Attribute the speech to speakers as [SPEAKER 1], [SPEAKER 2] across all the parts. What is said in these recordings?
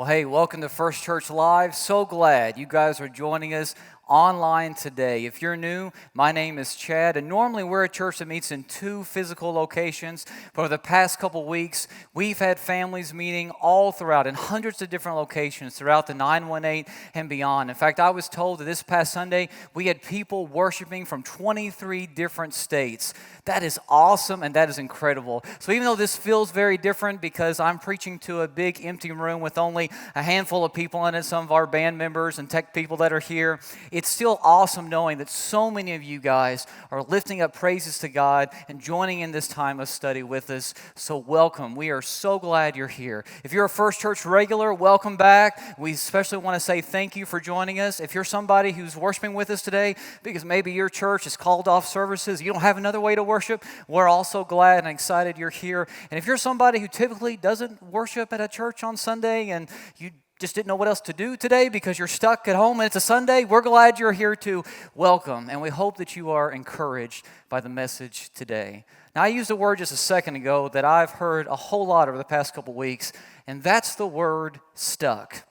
[SPEAKER 1] Well, hey, welcome to First Church Live. So glad you guys are joining us online today. If you're new, my name is Chad, and normally we're a church that meets in 2 physical locations. But over the past couple weeks, we've had families meeting all throughout in hundreds of different locations throughout the 918 and beyond. In fact, I was told that this past Sunday, we had people worshiping from 23 different states. That is awesome, and that is incredible. So even though this feels very different because I'm preaching to a big empty room with only a handful of people in it, some of our band members and tech people that are here, it's still awesome knowing that so many of you guys are lifting up praises to God and joining in this time of study with us. So welcome. We are so glad you're here. If you're a First Church regular, welcome back. We especially want to say thank you for joining us. If you're somebody who's worshiping with us today because maybe your church has called off services, you don't have another way to worship, we're also glad and excited you're here. And if you're somebody who typically doesn't worship at a church on Sunday and you just didn't know what else to do today because you're stuck at home and it's a Sunday, we're glad you're here to welcome. And we hope that you are encouraged by the message today. Now, I used a word just a second ago that I've heard a whole lot over the past couple weeks, and that's the word stuck.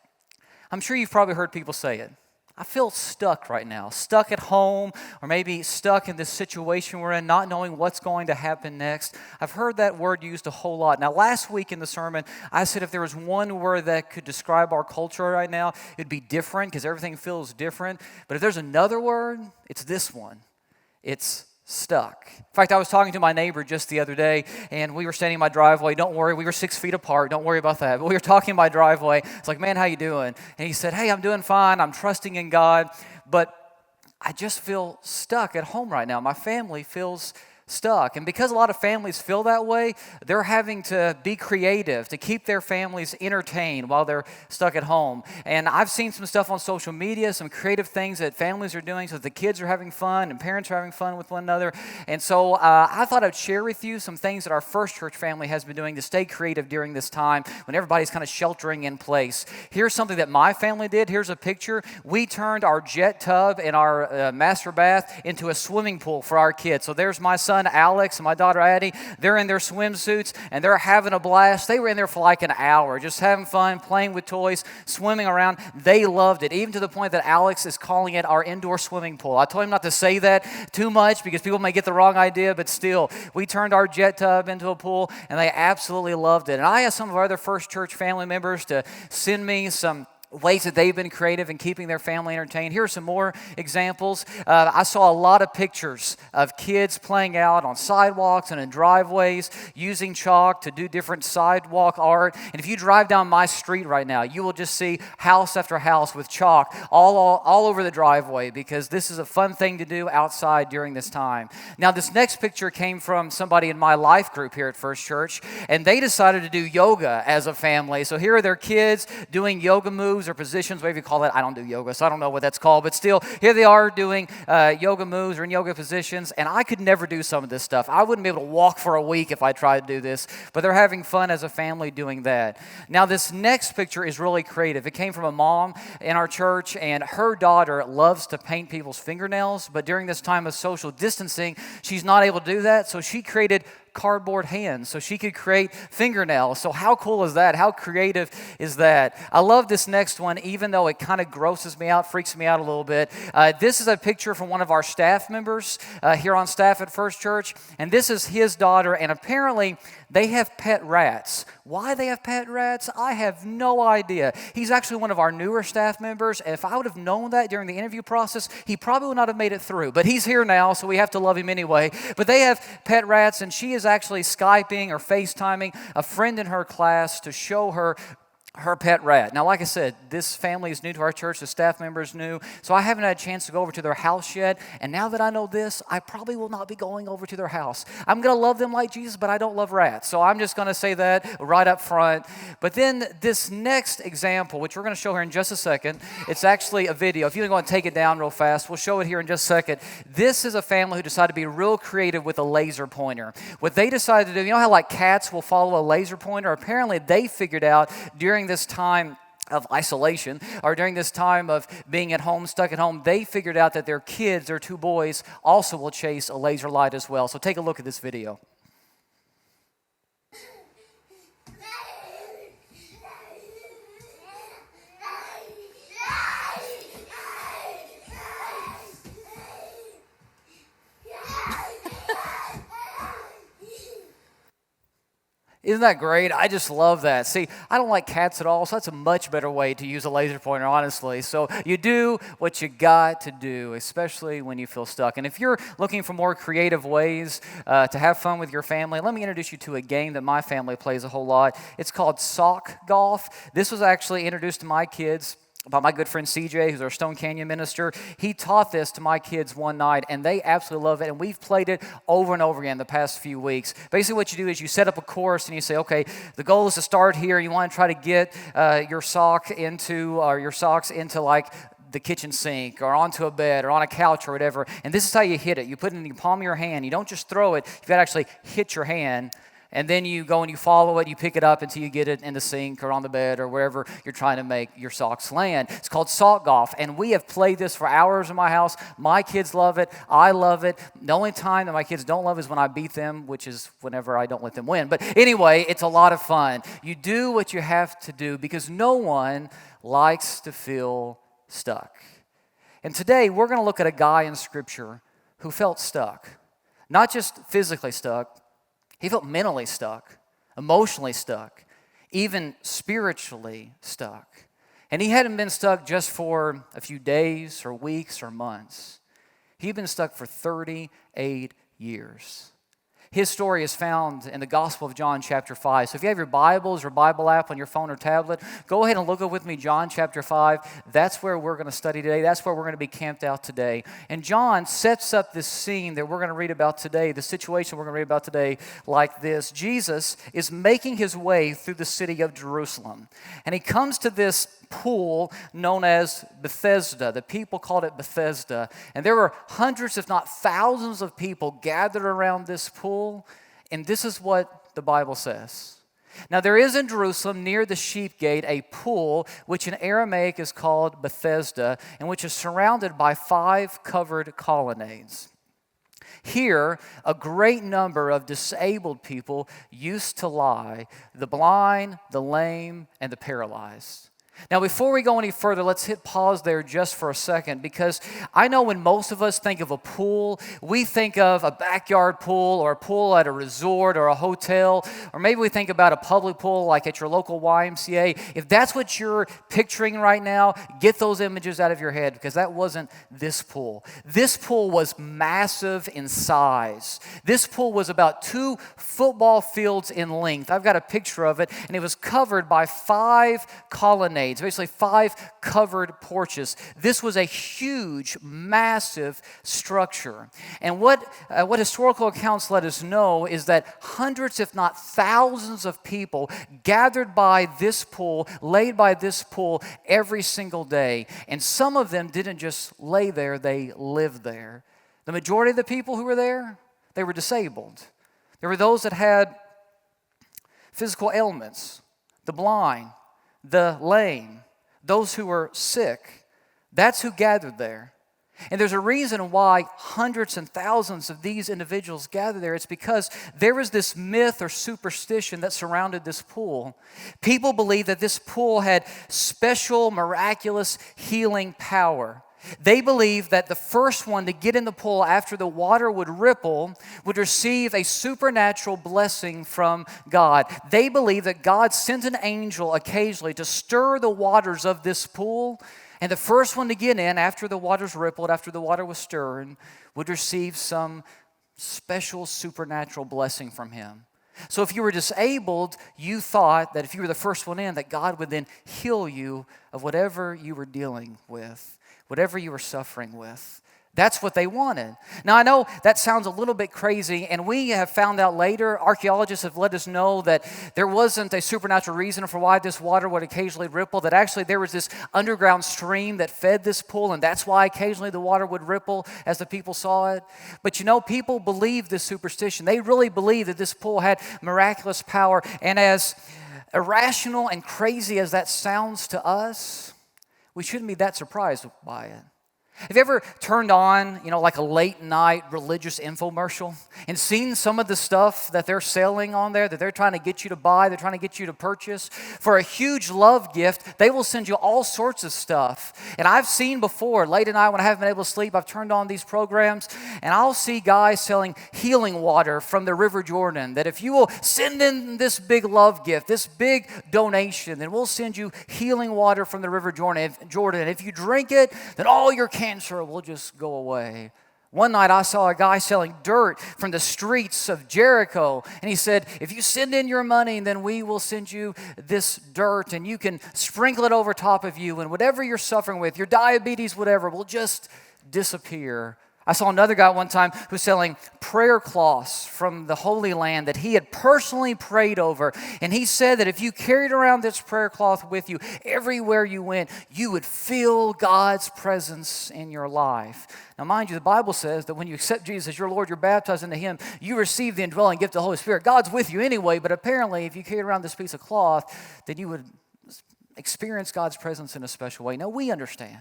[SPEAKER 1] I'm sure you've probably heard people say it. I feel stuck right now, stuck at home, or maybe stuck in this situation we're in, not knowing what's going to happen next. I've heard that word used a whole lot. Now, last week in the sermon, I said if there was one word that could describe our culture right now, it'd be different because everything feels different. But if there's another word, it's this one. It's stuck. In fact, I was talking to my neighbor just the other day, and we were standing in my driveway. Don't worry, we were 6 feet apart. Don't worry about that. But we were talking in my driveway. It's like, man, how you doing? And he said, hey, I'm doing fine. I'm trusting in God, but I just feel stuck at home right now. My family feels stuck. And because a lot of families feel that way, they're having to be creative to keep their families entertained while they're stuck at home. And I've seen some stuff on social media, some creative things that families are doing so that the kids are having fun and parents are having fun with one another. And so I thought I'd share with you some things that our First Church family has been doing to stay creative during this time when everybody's kind of sheltering in place. Here's something that my family did. Here's a picture. We turned our jet tub and our master bath into a swimming pool for our kids. So there's my son Alex and my daughter Addie. They're in their swimsuits and they're having a blast. They were in there for like an hour, just having fun, playing with toys, swimming around. They loved it, even to the point that Alex is calling it our indoor swimming pool. I told him not to say that too much because people may get the wrong idea, but still, we turned our jet tub into a pool and they absolutely loved it. And I asked some of our other First Church family members to send me some ways that they've been creative in keeping their family entertained. Here are some more examples. I saw a lot of pictures of kids playing out on sidewalks and in driveways, using chalk to do different sidewalk art. And if you drive down my street right now, you will just see house after house with chalk all over the driveway because this is a fun thing to do outside during this time. Now, this next picture came from somebody in my life group here at First Church, and they decided to do yoga as a family. So here are their kids doing yoga moves or positions, whatever you call it. I don't do yoga, so I don't know what that's called, but still, here they are doing yoga moves or in yoga positions, and I could never do some of this stuff. I wouldn't be able to walk for a week if I tried to do this, but they're having fun as a family doing that. Now, this next picture is really creative. It came from a mom in our church, and her daughter loves to paint people's fingernails, but during this time of social distancing, she's not able to do that, so she created cardboard hands so she could create fingernails. So how cool is that? How creative is that? I love this next one, even though it kind of grosses me out, freaks me out a little bit. This is a picture from one of our staff members here on staff at First Church, and this is his daughter, and apparently they have pet rats. Why they have pet rats, I have no idea. He's actually one of our newer staff members, and if I would have known that during the interview process, he probably would not have made it through, but he's here now, so we have to love him anyway. But they have pet rats, and she is actually Skyping or FaceTiming a friend in her class to show her pet rat. Now, like I said, this family is new to our church. The staff member is new. So I haven't had a chance to go over to their house yet. And now that I know this, I probably will not be going over to their house. I'm going to love them like Jesus, but I don't love rats. So I'm just going to say that right up front. But then this next example, which we're going to show here in just a second, it's actually a video. If you want to take it down real fast, we'll show it here in just a second. This is a family who decided to be real creative with a laser pointer. What they decided to do, you know how like cats will follow a laser pointer? Apparently they figured out during this time of isolation, or during this time of being at home, stuck at home, they figured out that their kids, their 2 boys, also will chase a laser light as well. So take a look at this video. Isn't that great? I just love that. See, I don't like cats at all, so that's a much better way to use a laser pointer, honestly. So you do what you got to do, especially when you feel stuck. And if you're looking for more creative ways to have fun with your family, let me introduce you to a game that my family plays a whole lot. It's called sock golf. This was actually introduced to my kids by my good friend CJ, who's our Stone Canyon minister. He taught this to my kids one night, and they absolutely love it, and we've played it over and over again the past few weeks. Basically what you do is you set up a course, and you say, okay, the goal is to start here. You want to try to get your socks into like the kitchen sink or onto a bed or on a couch or whatever, and this is how you hit it. You put it in the palm of your hand. You don't just throw it. You've got to actually hit your hand. And then you go and you follow it, you pick it up until you get it in the sink or on the bed or wherever you're trying to make your socks land. It's called sock golf, and we have played this for hours in my house. My kids love it. I love it. The only time that my kids don't love is when I beat them, which is whenever I don't let them win. But anyway, it's a lot of fun. You do what you have to do because no one likes to feel stuck. And today we're going to look at a guy in Scripture who felt stuck. Not just physically stuck. He felt mentally stuck, emotionally stuck, even spiritually stuck. And he hadn't been stuck just for a few days or weeks or months. He'd been stuck for 38 years. His story is found in the Gospel of John chapter 5. So if you have your Bibles or Bible app on your phone or tablet, go ahead and look up with me John chapter 5. That's where we're going to study today. That's where we're going to be camped out today. And John sets up this scene that we're going to read about today, the situation we're going to read about today like this. Jesus is making his way through the city of Jerusalem. And he comes to this pool known as Bethesda. The people called it Bethesda. And there were hundreds, if not thousands of people gathered around this pool. And this is what the Bible says. Now there is in Jerusalem near the sheep gate a pool which in Aramaic is called Bethesda and which is surrounded by 5 covered colonnades. Here, a great number of disabled people used to lie, the blind, the lame, and the paralyzed. Now, before we go any further, let's hit pause there just for a second because I know when most of us think of a pool, we think of a backyard pool or a pool at a resort or a hotel, or maybe we think about a public pool like at your local YMCA. If that's what you're picturing right now, get those images out of your head because that wasn't this pool. This pool was massive in size. This pool was about 2 football fields in length. I've got a picture of it, and it was covered by 5 colonnades. Basically 5 covered porches. This was a huge, massive structure. And what historical accounts let us know is that hundreds, if not thousands of people gathered by this pool, laid by this pool every single day. And some of them didn't just lay there, they lived there. The majority of the people who were there, they were disabled. There were those that had physical ailments, the blind, the lame, those who were sick. That's who gathered there. And there's a reason why hundreds and thousands of these individuals gathered there. It's because there was this myth or superstition that surrounded this pool. People believed that this pool had special, miraculous healing power. They believed that the first one to get in the pool after the water would ripple would receive a supernatural blessing from God. They believed that God sent an angel occasionally to stir the waters of this pool, and the first one to get in after the waters rippled, after the water was stirred, would receive some special supernatural blessing from him. So if you were disabled, you thought that if you were the first one in, that God would then heal you of whatever you were dealing with, whatever you were suffering with. That's what they wanted. Now, I know that sounds a little bit crazy, and we have found out later, archaeologists have let us know that there wasn't a supernatural reason for why this water would occasionally ripple, that actually there was this underground stream that fed this pool, and that's why occasionally the water would ripple as the people saw it. But you know, people believed this superstition. They really believed that this pool had miraculous power, and as irrational and crazy as that sounds to us, we shouldn't be that surprised by it. Have you ever turned on, like a late night religious infomercial and seen some of the stuff that they're selling on there, that they're trying to get you to buy, they're trying to get you to purchase? For a huge love gift, they will send you all sorts of stuff. And I've seen before, late at night when I haven't been able to sleep, I've turned on these programs and I'll see guys selling healing water from the River Jordan, that if you will send in this big love gift, this big donation, then we'll send you healing water from the River Jordan. And if you drink it, then all your cancer will just go away. One night I saw a guy selling dirt from the streets of Jericho, and he said, if you send in your money, then we will send you this dirt, and you can sprinkle it over top of you, and whatever you're suffering with, your diabetes, whatever, will just disappear. I saw another guy one time who's selling prayer cloths from the Holy Land that he had personally prayed over. And he said that if you carried around this prayer cloth with you everywhere you went, you would feel God's presence in your life. Now, mind you, the Bible says that when you accept Jesus as your Lord, you're baptized into Him, you receive the indwelling gift of the Holy Spirit. God's with you anyway, but apparently if you carried around this piece of cloth, then you would experience God's presence in a special way. Now, we understand.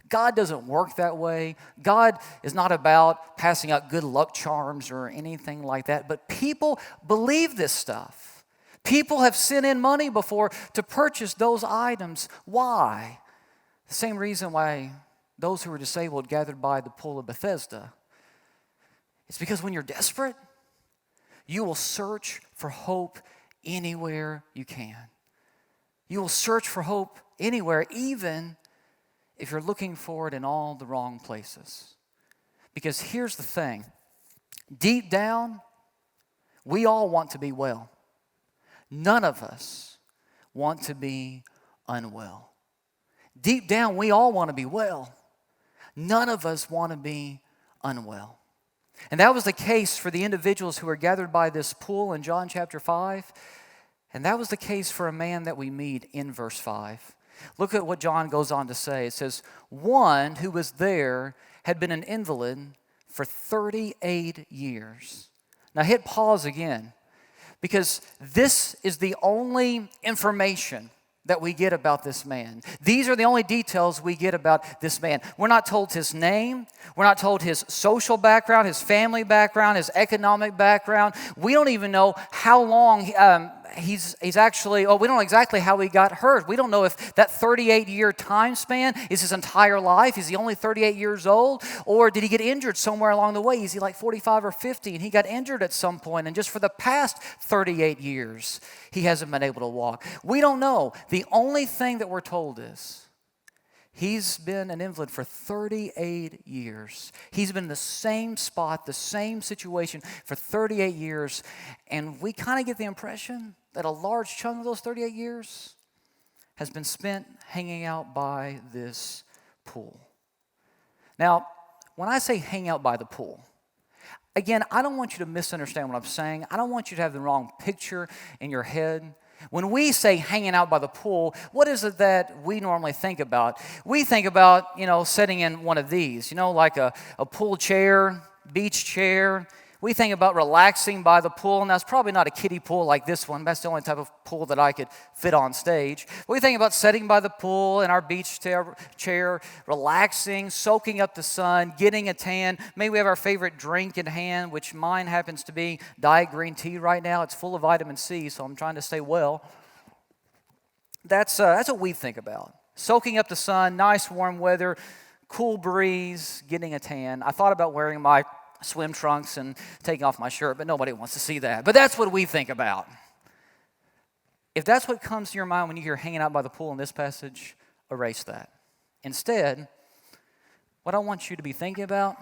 [SPEAKER 1] God doesn't work that way. God is not about passing out good luck charms or anything like that. But people believe this stuff. People have sent in money before to purchase those items. Why? The same reason why those who were disabled gathered by the pool of Bethesda. It's because when you're desperate, you will search for hope anywhere you can. You will search for hope anywhere, even if you're looking for it in all the wrong places. Because here's the thing. Deep down, we all want to be well. None of us want to be unwell. Deep down, we all want to be well. None of us want to be unwell. And that was the case for the individuals who were gathered by this pool in John chapter 5. And that was the case for a man that we meet in verse 5. Look at what John goes on to say. It says, one who was there had been an invalid for 38 years. Now hit pause again, because this is the only information that we get about this man. These are the only details we get about this man. We're not told his name. We're not told his social background, his family background, his economic background. We don't even know how long he's actually, we don't know exactly how he got hurt. We don't know if that 38-year time span is his entire life. Is he only 38 years old? Or did he get injured somewhere along the way? Is he like 45 or 50 and he got injured at some point, and just for the past 38 years, he hasn't been able to walk? We don't know. The only thing that we're told is he's been an invalid for 38 years. He's been in the same spot, the same situation for 38 years. And we kind of get the impression that a large chunk of those 38 years has been spent hanging out by this pool. Now, when I say hang out by the pool, again, I don't want you to misunderstand what I'm saying. I don't want you to have the wrong picture in your head. When we say hanging out by the pool, what is it that we normally think about? We think about, sitting in one of these, like a pool chair, beach chair. We think about relaxing by the pool, and that's probably not a kiddie pool like this one. That's the only type of pool that I could fit on stage. We think about sitting by the pool in our beach chair, relaxing, soaking up the sun, getting a tan. Maybe we have our favorite drink in hand, which mine happens to be Diet Green Tea right now. It's full of vitamin C, so I'm trying to stay well. That's what we think about. Soaking up the sun, nice warm weather, cool breeze, getting a tan. I thought about wearing my swim trunks and taking off my shirt, but nobody wants to see that. But that's what we think about. If that's what comes to your mind when you hear hanging out by the pool in this passage, erase that. Instead, what I want you to be thinking about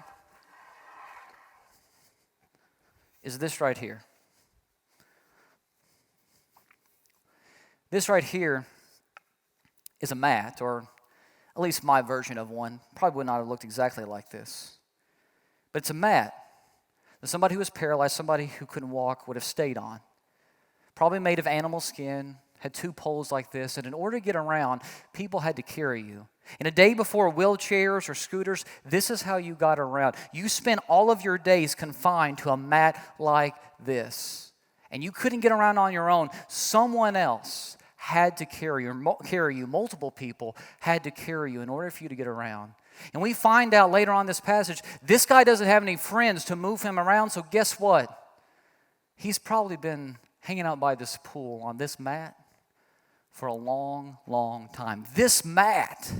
[SPEAKER 1] is this right here. This right here is a mat, or at least my version of one. Probably would not have looked exactly like this. But it's a mat that somebody who was paralyzed, somebody who couldn't walk, would have stayed on. Probably made of animal skin, had two poles like this, and in order to get around, people had to carry you. In a day before wheelchairs or scooters, this is how you got around. You spent all of your days confined to a mat like this, and you couldn't get around on your own. Someone else had to carry you. Multiple people had to carry you in order for you to get around. And we find out later on in this passage, this guy doesn't have any friends to move him around, so guess what? He's probably been hanging out by this pool on this mat for a long, long time. This mat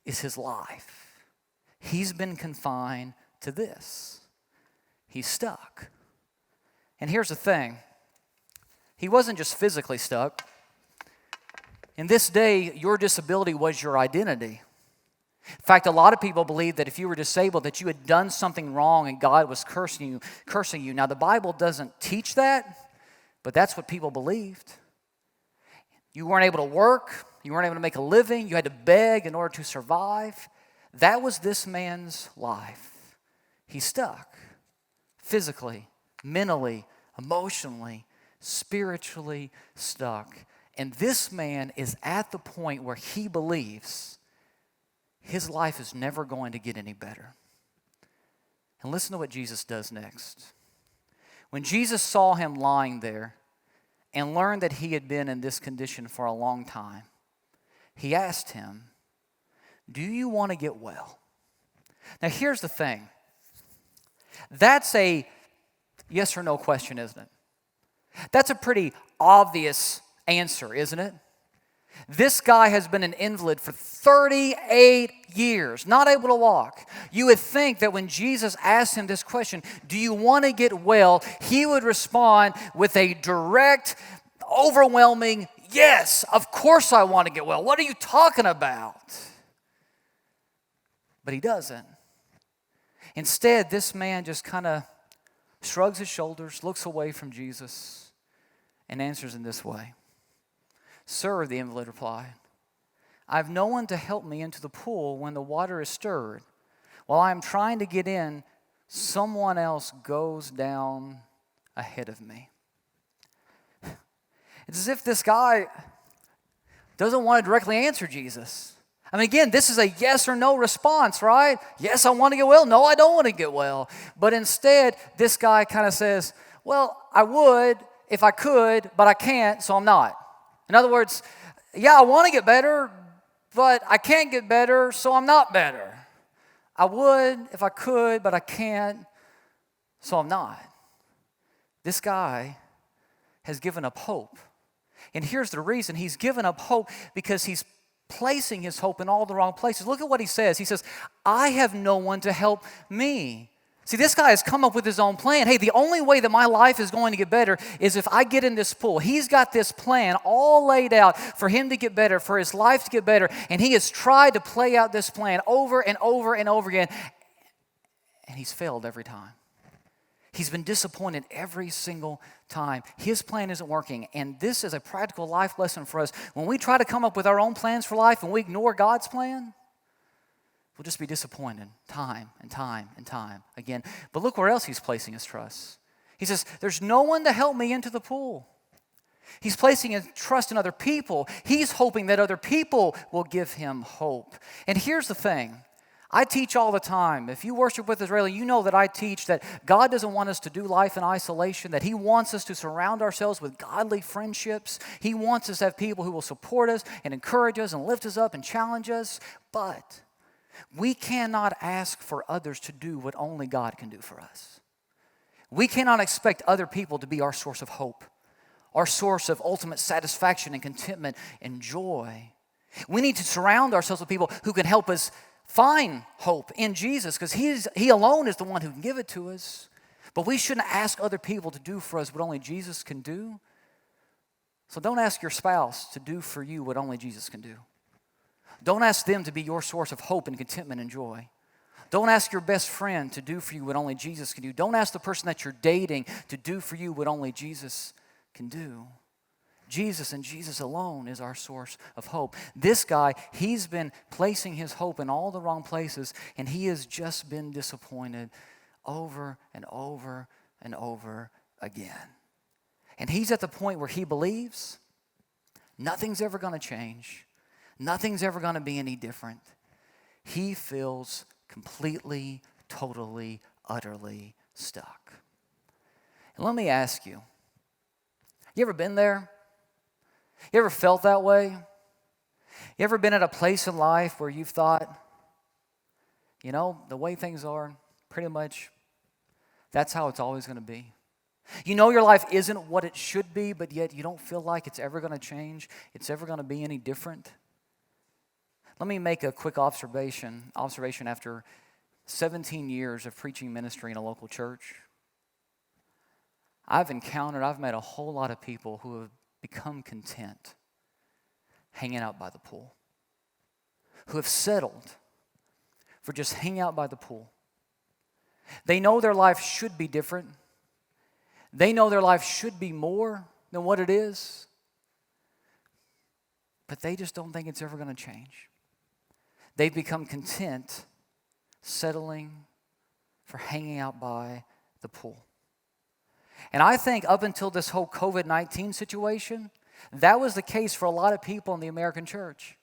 [SPEAKER 1] is his life. He's been confined to this. He's stuck. And here's the thing. He wasn't just physically stuck. In this day, your disability was your identity. In fact, a lot of people believe that if you were disabled, that you had done something wrong and God was cursing you. Now, the Bible doesn't teach that, but that's what people believed. You weren't able to work. You weren't able to make a living. You had to beg in order to survive. That was this man's life. He's stuck physically, mentally, emotionally, spiritually stuck. And this man is at the point where he believes his life is never going to get any better. And listen to what Jesus does next. When Jesus saw him lying there and learned that he had been in this condition for a long time, he asked him, "Do you want to get well?" Now here's the thing. That's a yes or no question, isn't it? That's a pretty obvious answer, isn't it? This guy has been an invalid for 38 years, not able to walk. You would think that when Jesus asked him this question, "Do you want to get well?" he would respond with a direct, overwhelming, "Yes, of course I want to get well. What are you talking about?" But he doesn't. Instead, this man just kind of shrugs his shoulders, looks away from Jesus, and answers in this way. "Sir," the invalid replied, "I have no one to help me into the pool when the water is stirred. While I am trying to get in, someone else goes down ahead of me." It's as if this guy doesn't want to directly answer Jesus. I mean, again, this is a yes or no response, right? Yes, I want to get well. No, I don't want to get well. But instead, this guy kind of says, "Well, I would if I could, but I can't, so I'm not." In other words, yeah, I want to get better, but I can't get better, so I'm not better. I would if I could, but I can't, so I'm not. This guy has given up hope. And here's the reason. He's given up hope because he's placing his hope in all the wrong places. Look at what he says. He says, "I have no one to help me." See, this guy has come up with his own plan. Hey, the only way that my life is going to get better is if I get in this pool. He's got this plan all laid out for him to get better, for his life to get better, and he has tried to play out this plan over and over and over again, and he's failed every time. He's been disappointed every single time. His plan isn't working, and this is a practical life lesson for us. When we try to come up with our own plans for life and we ignore God's plan, we'll just be disappointed time and time and time again. But look where else he's placing his trust. He says, "There's no one to help me into the pool." He's placing his trust in other people. He's hoping that other people will give him hope. And here's the thing. I teach all the time. If you worship with Israeli, you know that I teach that God doesn't want us to do life in isolation, that He wants us to surround ourselves with godly friendships. He wants us to have people who will support us and encourage us and lift us up and challenge us. But we cannot ask for others to do what only God can do for us. We cannot expect other people to be our source of hope, our source of ultimate satisfaction and contentment and joy. We need to surround ourselves with people who can help us find hope in Jesus, because He alone is the one who can give it to us. But we shouldn't ask other people to do for us what only Jesus can do. So don't ask your spouse to do for you what only Jesus can do. Don't ask them to be your source of hope and contentment and joy. Don't ask your best friend to do for you what only Jesus can do. Don't ask the person that you're dating to do for you what only Jesus can do. Jesus and Jesus alone is our source of hope. This guy, he's been placing his hope in all the wrong places, and he has just been disappointed over and over and over again. And he's at the point where he believes nothing's ever going to change. Nothing's ever going to be any different. He feels completely, totally, utterly stuck. And let me ask you, you ever been there? You ever felt that way? You ever been at a place in life where you've thought, the way things are, pretty much that's how it's always going to be. Your life isn't what it should be, but yet you don't feel like it's ever going to change, it's ever going to be any different. Let me make a quick observation after 17 years of preaching ministry in a local church. I've met a whole lot of people who have become content hanging out by the pool, who have settled for just hanging out by the pool. They know their life should be different. They know their life should be more than what it is, but they just don't think it's ever going to change. They've become content settling for hanging out by the pool. And I think up until this whole COVID-19 situation, that was the case for a lot of people in the American church.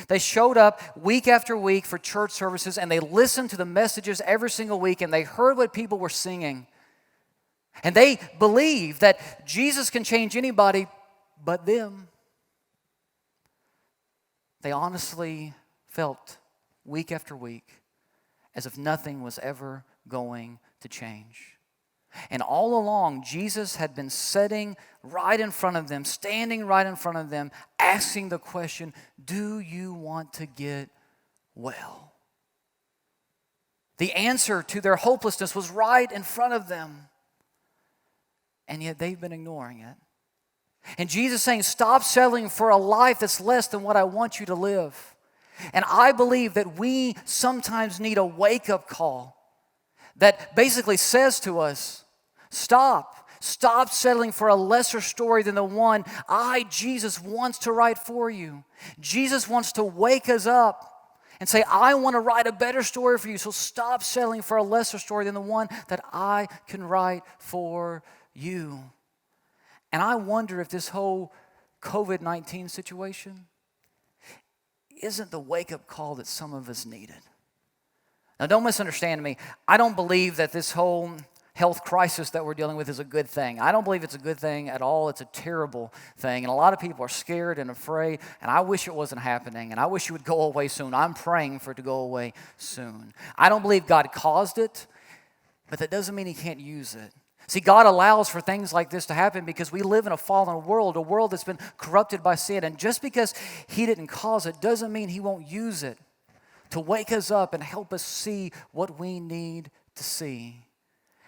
[SPEAKER 1] They showed up week after week for church services, and they listened to the messages every single week, and they heard what people were singing. And they believed that Jesus can change anybody but them. They honestly felt week after week as if nothing was ever going to change. And all along, Jesus had been sitting right in front of them, standing right in front of them, asking the question, do you want to get well? The answer to their hopelessness was right in front of them. And yet they've been ignoring it. And Jesus is saying, stop settling for a life that's less than what I want you to live. And I believe that we sometimes need a wake-up call that basically says to us, stop settling for a lesser story than the one Jesus, wants to write for you. Jesus wants to wake us up and say, I want to write a better story for you, so stop settling for a lesser story than the one that I can write for you. And I wonder if this whole COVID-19 situation isn't the wake-up call that some of us needed. Now, don't misunderstand me. I don't believe that this whole health crisis that we're dealing with is a good thing. I don't believe it's a good thing at all. It's a terrible thing. And a lot of people are scared and afraid, and I wish it wasn't happening, and I wish it would go away soon. I'm praying for it to go away soon. I don't believe God caused it, but that doesn't mean He can't use it. See, God allows for things like this to happen because we live in a fallen world, a world that's been corrupted by sin. And just because He didn't cause it doesn't mean He won't use it to wake us up and help us see what we need to see.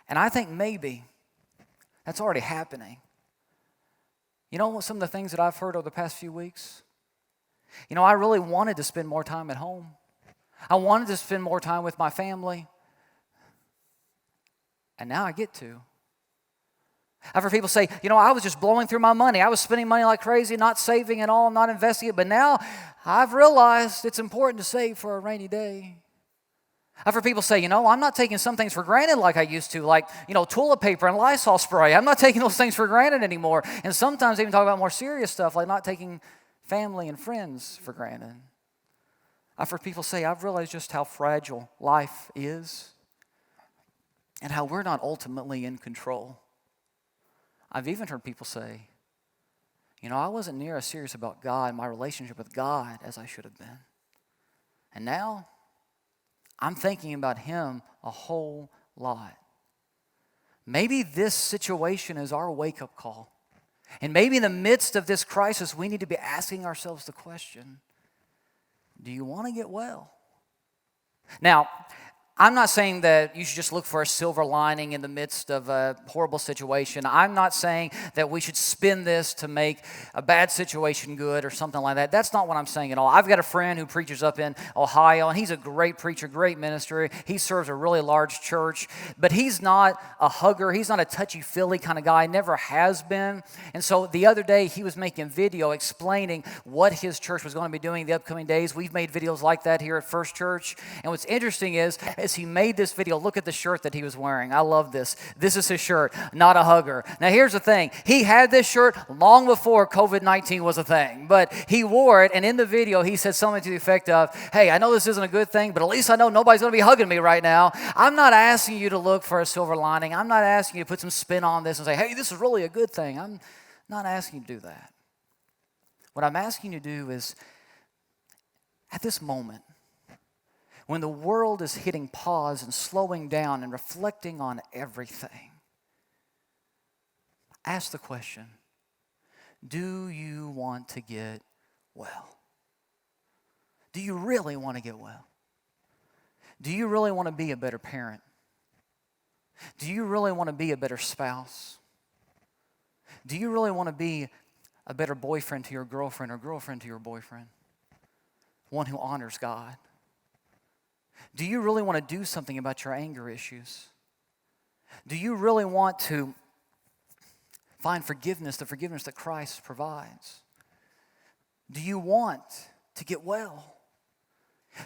[SPEAKER 1] And I think maybe that's already happening. Some of the things that I've heard over the past few weeks? I really wanted to spend more time at home. I wanted to spend more time with my family. And now I get to. I've heard people say, I was just blowing through my money. I was spending money like crazy, not saving at all, not investing it. But now I've realized it's important to save for a rainy day. I've heard people say, I'm not taking some things for granted like I used to, like, toilet paper and Lysol spray. I'm not taking those things for granted anymore. And sometimes they even talk about more serious stuff, like not taking family and friends for granted. I've heard people say, I've realized just how fragile life is and how we're not ultimately in control. I've even heard people say, I wasn't near as serious about God, my relationship with God, as I should have been. And now, I'm thinking about Him a whole lot. Maybe this situation is our wake-up call. And maybe in the midst of this crisis, we need to be asking ourselves the question, do you want to get well? Now, I'm not saying that you should just look for a silver lining in the midst of a horrible situation. I'm not saying that we should spin this to make a bad situation good or something like that. That's not what I'm saying at all. I've got a friend who preaches up in Ohio, and he's a great preacher, great ministry. He serves a really large church, but he's not a hugger. He's not a touchy-feely kind of guy, never has been. And so the other day, he was making a video explaining what his church was going to be doing the upcoming days. We've made videos like that here at First Church. And what's interesting is, as he made this video, look at the shirt that he was wearing. I love this. This is his shirt, not a hugger. Now here's the thing. He had this shirt long before COVID-19 was a thing, but he wore it, and in the video he said something to the effect of, hey, I know this isn't a good thing, but at least I know nobody's going to be hugging me right now. I'm not asking you to look for a silver lining. I'm not asking you to put some spin on this and say, hey, this is really a good thing. I'm not asking you to do that. What I'm asking you to do is, at this moment, when the world is hitting pause and slowing down and reflecting on everything, ask the question, do you want to get well? Do you really want to get well? Do you really want to be a better parent? Do you really want to be a better spouse? Do you really want to be a better boyfriend to your girlfriend or girlfriend to your boyfriend? One who honors God? Do you really want to do something about your anger issues? Do you really want to find forgiveness, the forgiveness that Christ provides? Do you want to get well?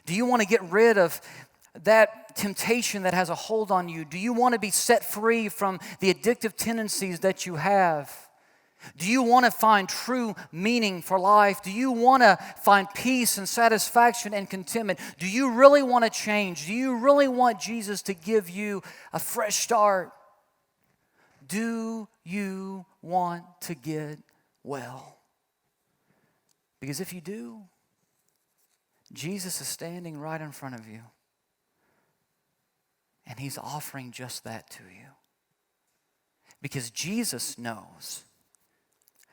[SPEAKER 1] Do you want to get rid of that temptation that has a hold on you? Do you want to be set free from the addictive tendencies that you have? Do you want to find true meaning for life? Do you want to find peace and satisfaction and contentment? Do you really want to change? Do you really want Jesus to give you a fresh start? Do you want to get well? Because if you do, Jesus is standing right in front of you. And He's offering just that to you. Because Jesus knows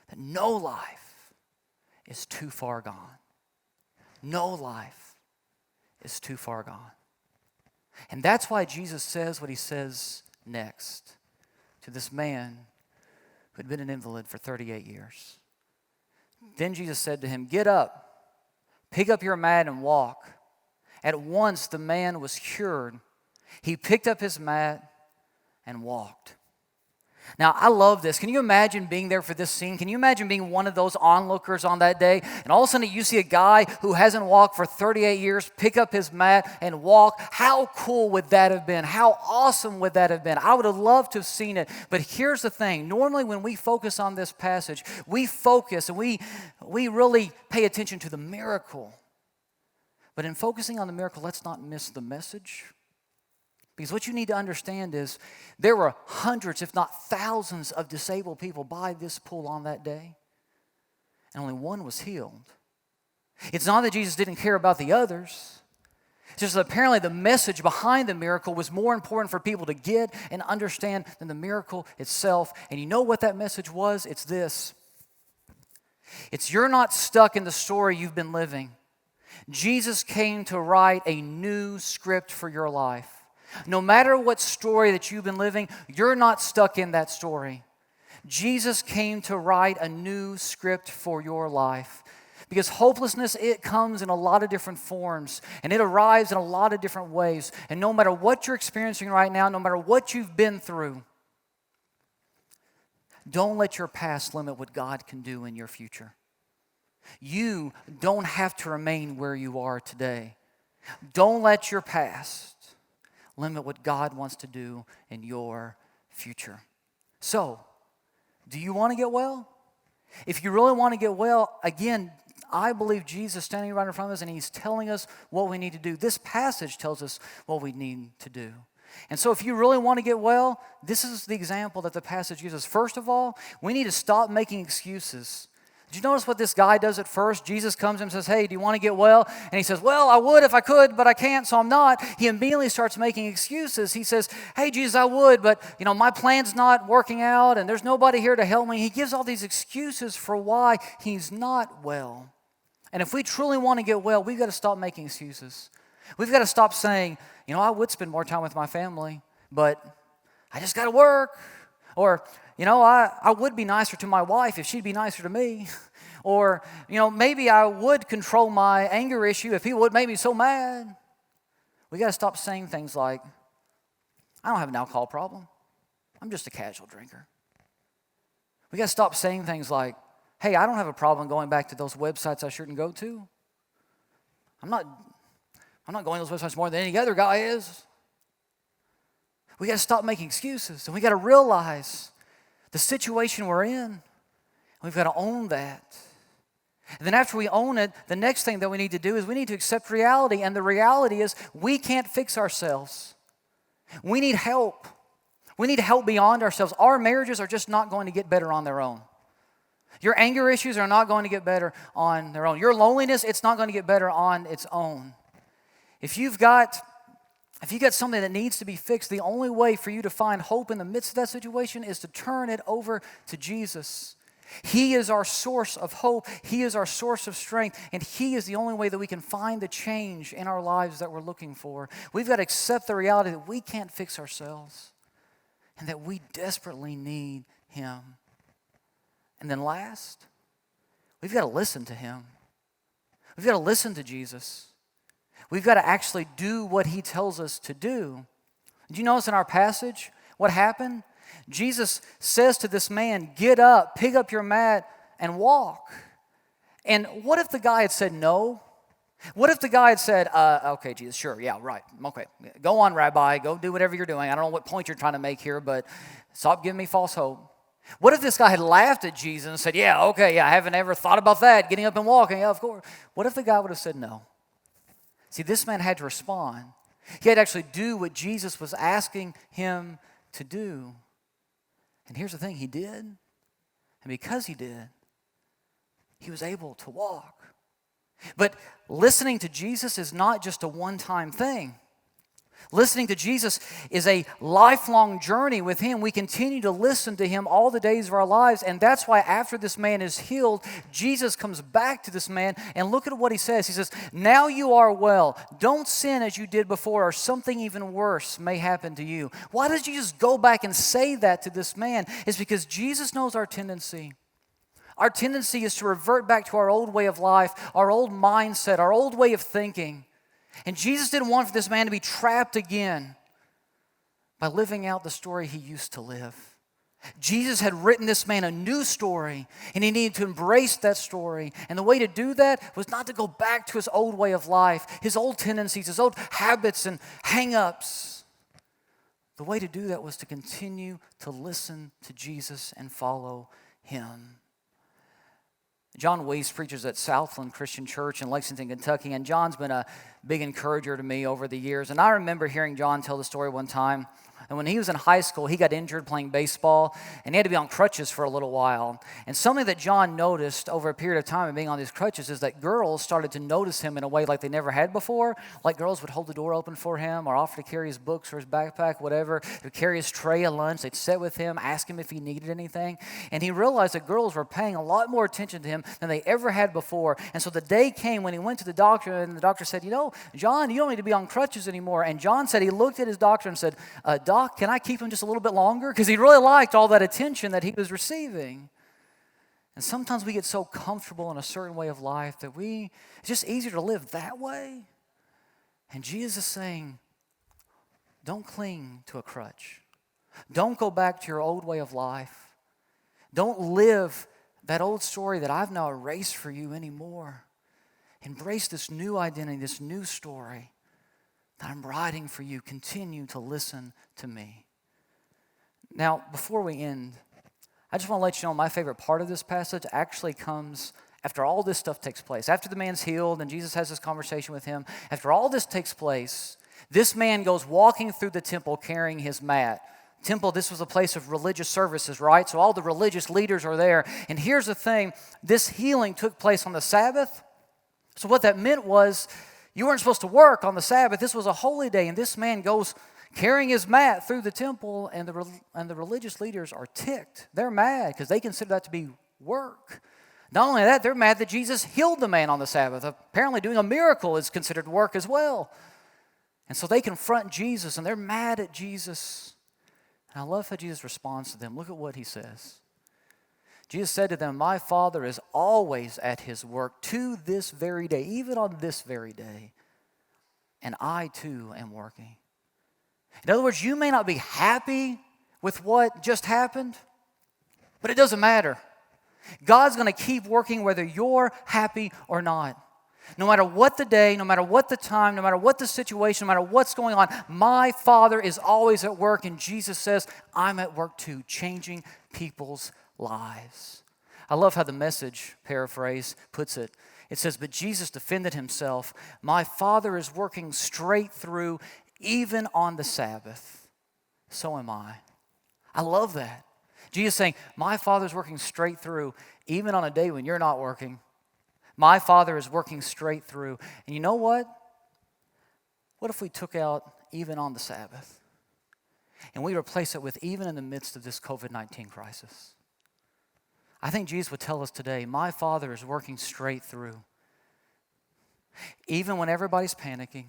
[SPEAKER 1] that no life is too far gone. No life is too far gone. And that's why Jesus says what He says next to this man who had been an invalid for 38 years. Then Jesus said to him, "Get up, pick up your mat and walk." At once the man was cured. He picked up his mat and walked. Now, I love this. Can you imagine being there for this scene? Can you imagine being one of those onlookers on that day? And all of a sudden you see a guy who hasn't walked for 38 years pick up his mat and walk. How cool would that have been? How awesome would that have been? I would have loved to have seen it. But here's the thing. Normally when we focus on this passage, we focus and we really pay attention to the miracle. But in focusing on the miracle, let's not miss the message. Because what you need to understand is there were hundreds, if not thousands, of disabled people by this pool on that day. And only one was healed. It's not that Jesus didn't care about the others. It's just that apparently the message behind the miracle was more important for people to get and understand than the miracle itself. And you know what that message was? It's this. It's you're not stuck in the story you've been living. Jesus came to write a new script for your life. No matter what story that you've been living, you're not stuck in that story. Jesus came to write a new script for your life. Because hopelessness, it comes in a lot of different forms, and it arrives in a lot of different ways. And no matter what you're experiencing right now, no matter what you've been through, don't let your past limit what God can do in your future. You don't have to remain where you are today. Don't let your past limit what God wants to do in your future. So, do you want to get well? If you really want to get well, again, I believe Jesus is standing right in front of us and He's telling us what we need to do. This passage tells us what we need to do. And so if you really want to get well, this is the example that the passage uses. First of all, we need to stop making excuses. Did you notice what this guy does at first? Jesus comes to him and says, "Hey, do you want to get well?" And he says, "Well, I would if I could, but I can't, so I'm not." He immediately starts making excuses. He says, "Hey, Jesus, I would, but my plan's not working out, and there's nobody here to help me." He gives all these excuses for why he's not well. And if we truly want to get well, we've got to stop making excuses. We've got to stop saying, "I would spend more time with my family, but I just got to work." Or, I would be nicer to my wife if she'd be nicer to me. Or, maybe I would control my anger issue if he would make me so mad. We got to stop saying things like, "I don't have an alcohol problem. I'm just a casual drinker." We got to stop saying things like, "Hey, I don't have a problem going back to those websites I shouldn't go to. I'm not going to those websites more than any other guy is." We got to stop making excuses, and we got to realize the situation we're in. We've got to own that. And then after we own it, the next thing that we need to do is we need to accept reality, and the reality is we can't fix ourselves. We need help. We need help beyond ourselves. Our marriages are just not going to get better on their own. Your anger issues are not going to get better on their own. Your loneliness, it's not going to get better on its own. If you've got something that needs to be fixed, the only way for you to find hope in the midst of that situation is to turn it over to Jesus. He is our source of hope. He is our source of strength. And He is the only way that we can find the change in our lives that we're looking for. We've got to accept the reality that we can't fix ourselves and that we desperately need Him. And then last, we've got to listen to Him. We've got to listen to Jesus. We've got to actually do what He tells us to do. Did you notice in our passage what happened? Jesus says to this man, get up, pick up your mat, and walk. And what if the guy had said no? What if the guy had said, okay, Jesus, sure, yeah, right, okay. Go on, Rabbi, go do whatever you're doing. I don't know what point you're trying to make here, but stop giving me false hope. What if this guy had laughed at Jesus and said, yeah, okay, yeah, I haven't ever thought about that, getting up and walking, yeah, of course. What if the guy would have said no? See, this man had to respond. He had to actually do what Jesus was asking him to do. And here's the thing, he did. And because he did, he was able to walk. But listening to Jesus is not just a one-time thing. Listening to Jesus is a lifelong journey with Him. We continue to listen to Him all the days of our lives, and that's why after this man is healed, Jesus comes back to this man, and look at what He says. He says, now you are well. Don't sin as you did before, or something even worse may happen to you. Why does Jesus go back and say that to this man? It's because Jesus knows our tendency. Our tendency is to revert back to our old way of life, our old mindset, our old way of thinking. And Jesus didn't want for this man to be trapped again by living out the story he used to live. Jesus had written this man a new story, and he needed to embrace that story. And the way to do that was not to go back to his old way of life, his old tendencies, his old habits and hang-ups. The way to do that was to continue to listen to Jesus and follow Him. John Weiss preaches at Southland Christian Church in Lexington, Kentucky, and John's been a big encourager to me over the years. And I remember hearing John tell the story one time. And when he was in high school, he got injured playing baseball, and he had to be on crutches for a little while. And something that John noticed over a period of time of being on these crutches is that girls started to notice him in a way like they never had before. Like girls would hold the door open for him or offer to carry his books or his backpack, whatever. They'd carry his tray of lunch. They'd sit with him, ask him if he needed anything. And he realized that girls were paying a lot more attention to him than they ever had before. And so the day came when he went to the doctor, and the doctor said, John, you don't need to be on crutches anymore. And John said he looked at his doctor and said, Doc, can I keep him just a little bit longer? Because he really liked all that attention that he was receiving. And sometimes we get so comfortable in a certain way of life that it's just easier to live that way. And Jesus is saying, don't cling to a crutch. Don't go back to your old way of life. Don't live that old story that I've now erased for you anymore. Embrace this new identity, this new story that I'm writing for you. Continue to listen to me. Now, before we end, I just want to let you know my favorite part of this passage actually comes after all this stuff takes place. After the man's healed and Jesus has this conversation with him, after all this takes place, this man goes walking through the temple carrying his mat. Temple, this was a place of religious services, right? So all the religious leaders are there. And here's the thing, this healing took place on the Sabbath. So what that meant was you weren't supposed to work on the Sabbath. This was a holy day, and this man goes carrying his mat through the temple, and the religious leaders are ticked. They're mad because they consider that to be work. Not only that, they're mad that Jesus healed the man on the Sabbath. Apparently doing a miracle is considered work as well. And so they confront Jesus, and they're mad at Jesus. And I love how Jesus responds to them. Look at what he says. Jesus said to them, my Father is always at His work to this very day, even on this very day. And I too am working. In other words, you may not be happy with what just happened, but it doesn't matter. God's going to keep working whether you're happy or not. No matter what the day, no matter what the time, no matter what the situation, no matter what's going on, my Father is always at work, and Jesus says, I'm at work too, changing people's lives. I love how the Message paraphrase puts it. It says, but Jesus defended Himself. My Father is working straight through, even on the Sabbath. So am I. I love that. Jesus saying, my Father's working straight through, even on a day when you're not working. My Father is working straight through. And you know what? What if we took out even on the Sabbath? And we replace it with even in the midst of this COVID-19 crisis. I think Jesus would tell us today, my Father is working straight through. Even when everybody's panicking,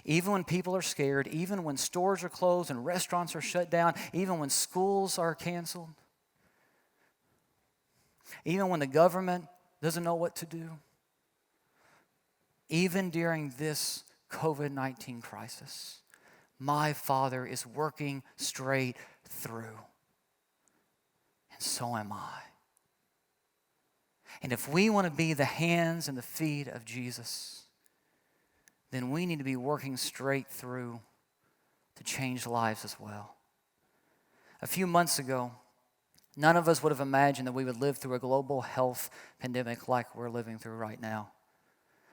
[SPEAKER 1] even when people are scared, even when stores are closed and restaurants are shut down, even when schools are canceled, even when the government doesn't know what to do, even during this COVID-19 crisis, my Father is working straight through. And so am I. And if we want to be the hands and the feet of Jesus, then we need to be working straight through to change lives as well. A few months ago, none of us would have imagined that we would live through a global health pandemic like we're living through right now.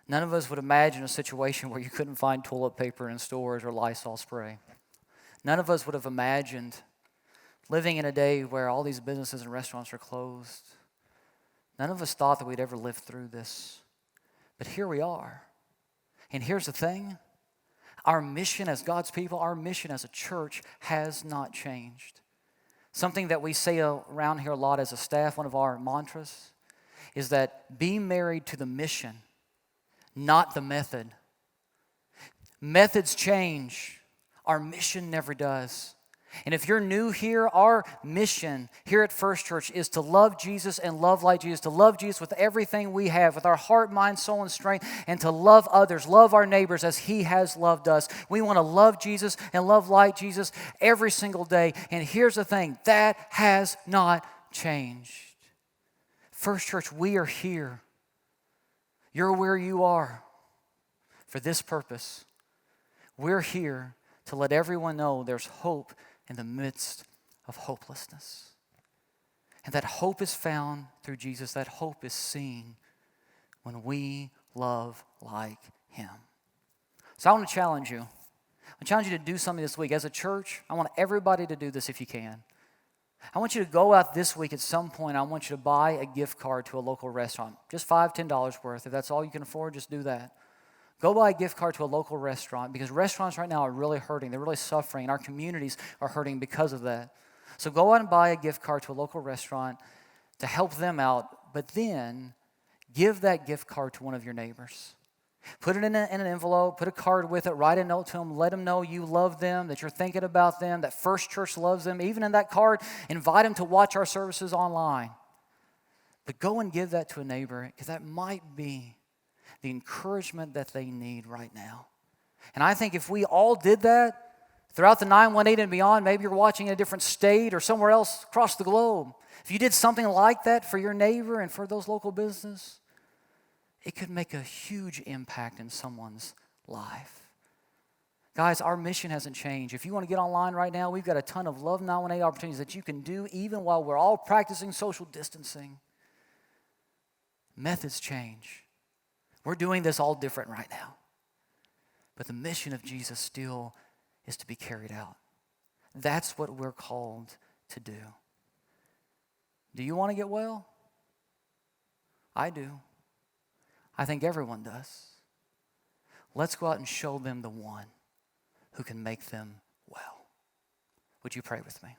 [SPEAKER 1] None of us would imagine a situation where you couldn't find toilet paper in stores or Lysol spray. None of us would have imagined living in a day where all these businesses and restaurants are closed. None of us thought that we'd ever live through this. But here we are. And here's the thing. Our mission as God's people, our mission as a church has not changed. Something that we say around here a lot as a staff, one of our mantras, is that be married to the mission, not the method. Methods change. Our mission never does. And if you're new here, our mission here at First Church is to love Jesus and love like Jesus, to love Jesus with everything we have, with our heart, mind, soul, and strength, and to love others, love our neighbors as He has loved us. We want to love Jesus and love like Jesus every single day. And here's the thing, that has not changed. First Church, we are here. You're where you are for this purpose. We're here to let everyone know there's hope in the midst of hopelessness. And that hope is found through Jesus. That hope is seen when we love like Him. So I want to challenge you. I challenge you to do something this week. As a church, I want everybody to do this if you can. I want you to go out this week at some point. I want you to buy a gift card to a local restaurant. Just $5, $10 worth. If that's all you can afford, just do that. Go buy a gift card to a local restaurant because restaurants right now are really hurting. They're really suffering, and our communities are hurting because of that. So go out and buy a gift card to a local restaurant to help them out, but then give that gift card to one of your neighbors. Put it in an envelope, put a card with it, write a note to them, let them know you love them, that you're thinking about them, that First Church loves them. Even in that card, invite them to watch our services online. But go and give that to a neighbor because that might be the encouragement that they need right now. And I think if we all did that throughout the 918 and beyond, maybe you're watching in a different state or somewhere else across the globe. If you did something like that for your neighbor and for those local businesses, it could make a huge impact in someone's life. Guys, our mission hasn't changed. If you want to get online right now, we've got a ton of Love 918 opportunities that you can do even while we're all practicing social distancing. Methods change. We're doing this all different right now. But the mission of Jesus still is to be carried out. That's what we're called to do. Do you want to get well? I do. I think everyone does. Let's go out and show them the one who can make them well. Would you pray with me?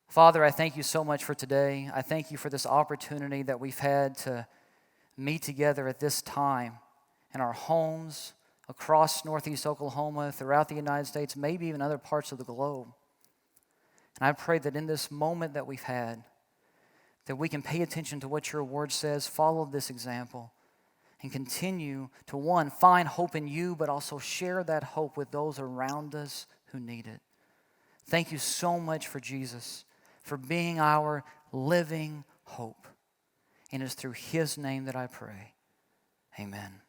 [SPEAKER 1] Father, I thank you so much for today. I thank you for this opportunity that we've had to meet together at this time in our homes across Northeast Oklahoma, throughout the United States, maybe even other parts of the globe. And I pray that in this moment that we've had, that we can pay attention to what your word says, follow this example, and continue to, one, find hope in you, but also share that hope with those around us who need it. Thank you so much for Jesus, for being our living hope. And it's through His name that I pray. Amen.